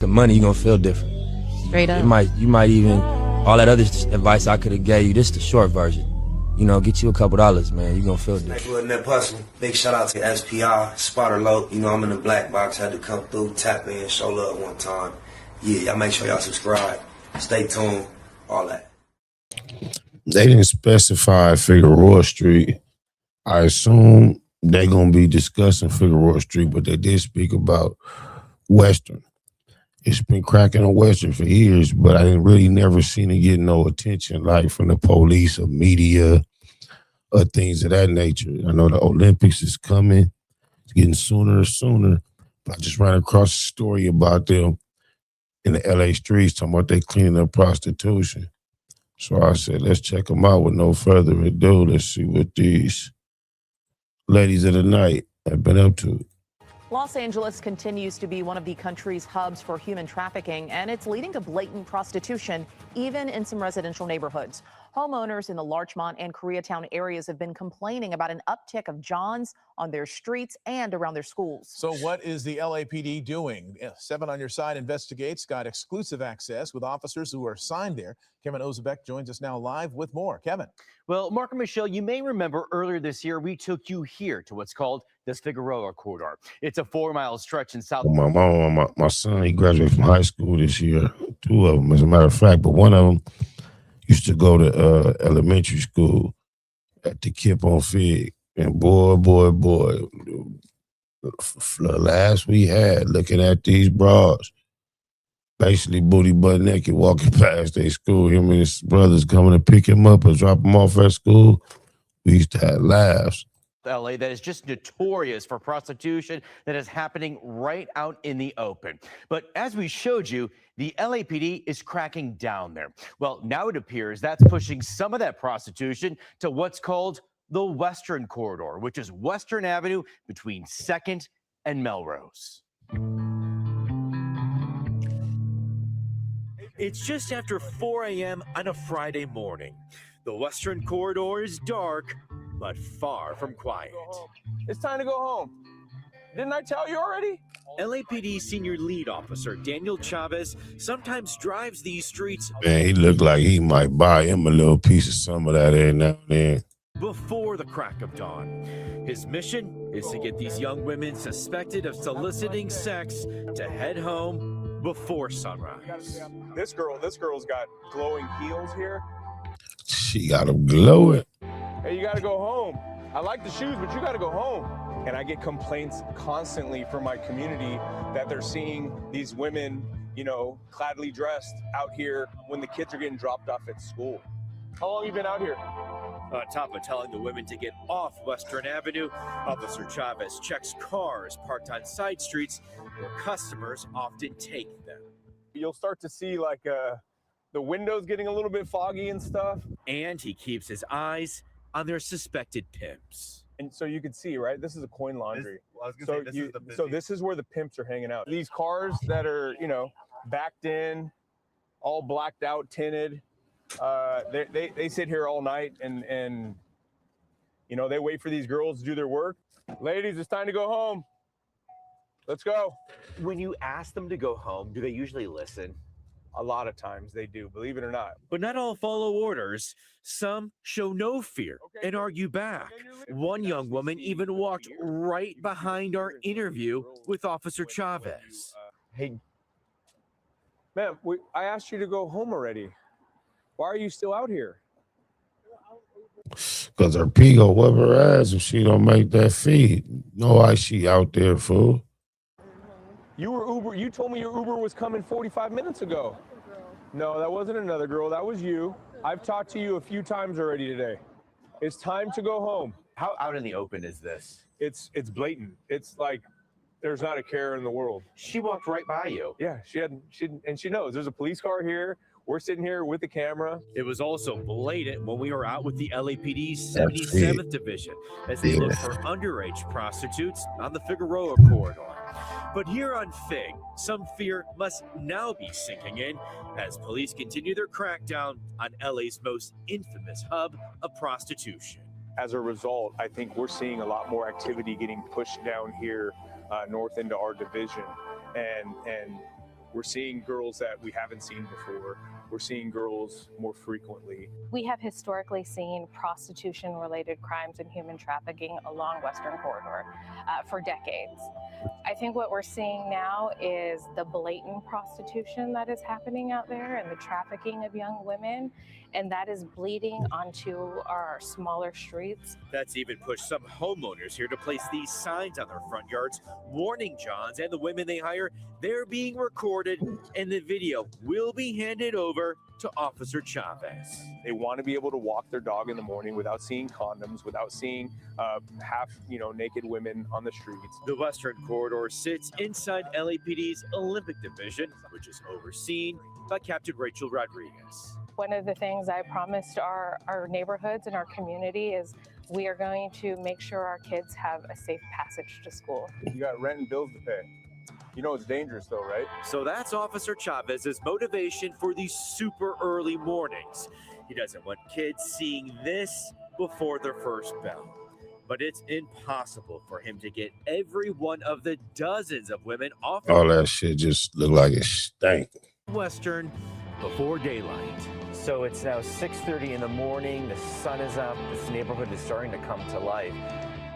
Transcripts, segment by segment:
the money, you're gonna feel different. Straight up. You might even, all that other advice I could have gave you, this is the short version. You know, get you a couple dollars, man. You're gonna feel different. Hey, Nip Hustle. Big shout out to SPI, Spotter Low. You know, I'm in the black box. Had to come through, tap in, show love one time. Yeah, y'all make sure y'all subscribe. Stay tuned. All that. They didn't specify Figueroa Street. I assume they're going to be discussing Figueroa Street, but they did speak about Western. It's been cracking on Western for years, but I didn't really never seen it get no attention, like from the police or media or things of that nature. I know the Olympics is coming. It's getting sooner and sooner. But I just ran across a story about them in the LA streets talking about they cleaning up prostitution. So I said, let's check them out with no further ado. Let's see what these ladies of the night have been up to. Los Angeles continues to be one of the country's hubs for human trafficking, and it's leading to blatant prostitution, even in some residential neighborhoods. Homeowners in the Larchmont and Koreatown areas have been complaining about an uptick of Johns on their streets and around their schools. So what is the LAPD doing? 7 on Your Side investigates, got exclusive access with officers who are assigned there. Kevin Ozebek joins us now live with more. Kevin. Well, Mark and Michelle, you may remember earlier this year, we took you here to what's called the Figueroa Corridor. It's a 4-mile stretch in South. My son, he graduated from high school this year. 2 of them, as a matter of fact, but one of them used to go to elementary school at the Kip on Fig. And boy, the last we had looking at these bras, basically booty butt naked, walking past their school. Him and his brothers coming to pick him up and drop him off at school. We used to have laughs. LA that is just notorious for prostitution that is happening right out in the open. But as we showed you, the LAPD is cracking down there. Well, now it appears that's pushing some of that prostitution to what's called the Western Corridor, which is Western Avenue between 2nd and Melrose. It's just after 4 a.m. on a Friday morning. The Western Corridor is dark, but far from quiet. It's time to go home. Didn't I tell you already? LAPD Senior Lead Officer Daniel Chavez sometimes drives these streets. Man, he looked like he might buy him a little piece of some of that every now and then. Before the crack of dawn. His mission is to get these young women suspected of soliciting sex to head home before sunrise. This girl's got glowing heels here. She got him glowing. Hey, you gotta go home. I like the shoes, but you gotta go home. And I get complaints constantly from my community that they're seeing these women, you know, cladly dressed out here when the kids are getting dropped off at school. How long you been out here? On top of telling the women to get off Western Avenue, Officer Chavez checks cars parked on side streets where customers often take them. You'll start to see like the windows getting a little bit foggy and stuff. And he keeps his eyes on their suspected pimps. And so you can see, right? This is a coin laundry. So this is where the pimps are hanging out. These cars that are, you know, backed in, all blacked out, tinted. They sit here all night and you know, they wait for these girls to do their work. Ladies, it's time to go home. Let's go. When you ask them to go home, do they usually listen? A lot of times they do, believe it or not. But not all follow orders. Some show no fear and argue back. One young woman even walked right behind our interview with Officer Chavez. Hey, ma'am, I asked you to go home already. Why are you still out here? Because her pee go whip her ass if she don't make that feed. Know why she out there, fool? You told me your Uber was coming 45 minutes ago. No, that wasn't another girl. That was you. I've talked to you a few times already today. It's time to go home. How out in the open is this? It's blatant. It's like there's not a care in the world. She walked right by you. Yeah, she knows. There's a police car here. We're sitting here with the camera. It was also blatant when we were out with the LAPD's 77th Division as they looked for underage prostitutes on the Figueroa Corridor. But here on Fig, some fear must now be sinking in as police continue their crackdown on LA's most infamous hub of prostitution. As a result, I think we're seeing a lot more activity getting pushed down here north into our division. And We're seeing girls that we haven't seen before. We're seeing girls more frequently. We have historically seen prostitution-related crimes and human trafficking along Western Corridor for decades. I think what we're seeing now is the blatant prostitution that is happening out there and the trafficking of young women, and that is bleeding onto our smaller streets. That's even pushed some homeowners here to place these signs on their front yards warning Johns and the women they hire they're being recorded and the video will be handed over to Officer Chavez. They want to be able to walk their dog in the morning without seeing condoms, without seeing naked women on the streets. The Western Corridor sits inside LAPD's Olympic Division, which is overseen by Captain Rachel Rodriguez. One of the things I promised our neighborhoods and our community is we are going to make sure our kids have a safe passage to school. You got rent and bills to pay. You know it's dangerous though, right? So that's Officer Chavez's motivation for these super early mornings. He doesn't want kids seeing this before their first bell. But it's impossible for him to get every one of the dozens of women off. All that shit just look like it stank. Western before daylight. So it's now 6:30 in the morning. The sun is up. This neighborhood is starting to come to life.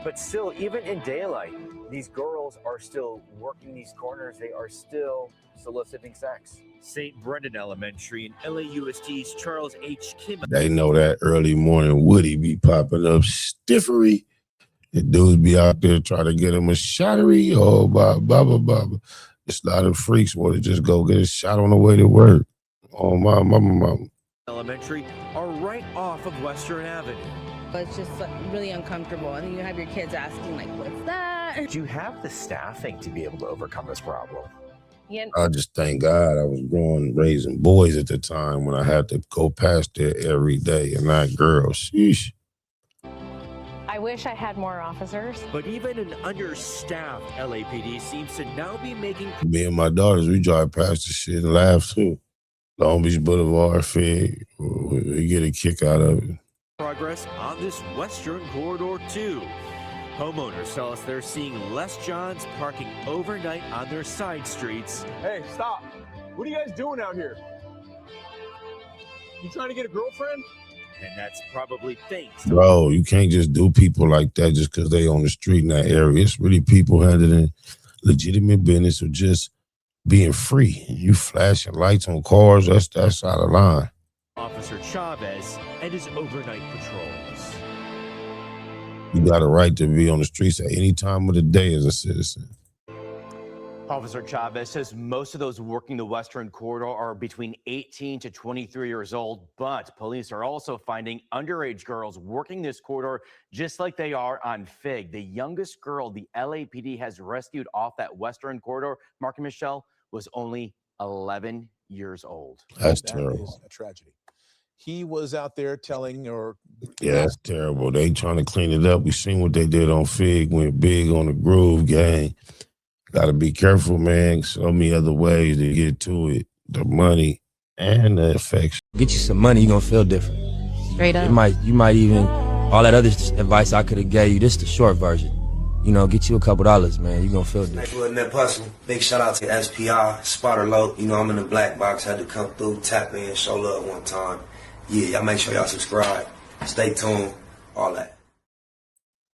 But still, even in daylight, these girls are still working these corners. They are still soliciting sex. St. Brendan Elementary and LAUSD's Charles H. Kim. They know that early morning Woody be popping up stiffery. The dudes be out there trying to get him a shottery. Oh, blah, blah, blah, blah. It's a lot of freaks want to just go get a shot on the way to work. Oh, my mama. Elementary are right off of Western Avenue. It's just really uncomfortable. And then you have your kids asking, like, what's that? Do you have the staffing to be able to overcome this problem? Yeah. I just thank God I was raising boys at the time when I had to go past there every day and not girls. Sheesh. I wish I had more officers. But even an understaffed LAPD seems to now be making... Me and my daughters, we drive past the shit and laugh too. Long Beach Boulevard, Fig, we get a kick out of it. Progress on this Western Corridor too. Homeowners tell us they're seeing less Johns parking overnight on their side streets. Hey, stop. What are you guys doing out here? You trying to get a girlfriend? And that's probably thanks to... Bro, you can't just do people like that just because they on the street in that area. It's really people handling legitimate business or just being free. You flashing lights on cars, that's out of line. Officer Chavez and his overnight patrols. You got a right to be on the streets at any time of the day as a citizen. Officer Chavez says most of those working the Western Corridor are between 18 to 23 years old, but police are also finding underage girls working this corridor just like they are on Fig. The youngest girl the LAPD has rescued off that Western Corridor, Mark and Michelle, was only 11 years old. That's That terrible. is a tragedy. He was out there telling or... Yeah, that's terrible. They trying to clean it up. We seen what they did on Fig, went big on the Groove gang. Got to be careful, man. So many other ways to get to it. The money and the affection. Get you some money, you're going to feel different. Straight up. You might even, all that other advice I could have gave you, this is the short version. You know, get you a couple dollars, man. You're going to feel different. Next little net hustle. Big shout out to SPI, Spotter Low. You know, I'm in the black box. Had to come through, tap in, show love one time. Yeah, y'all make sure y'all subscribe. Stay tuned. All that.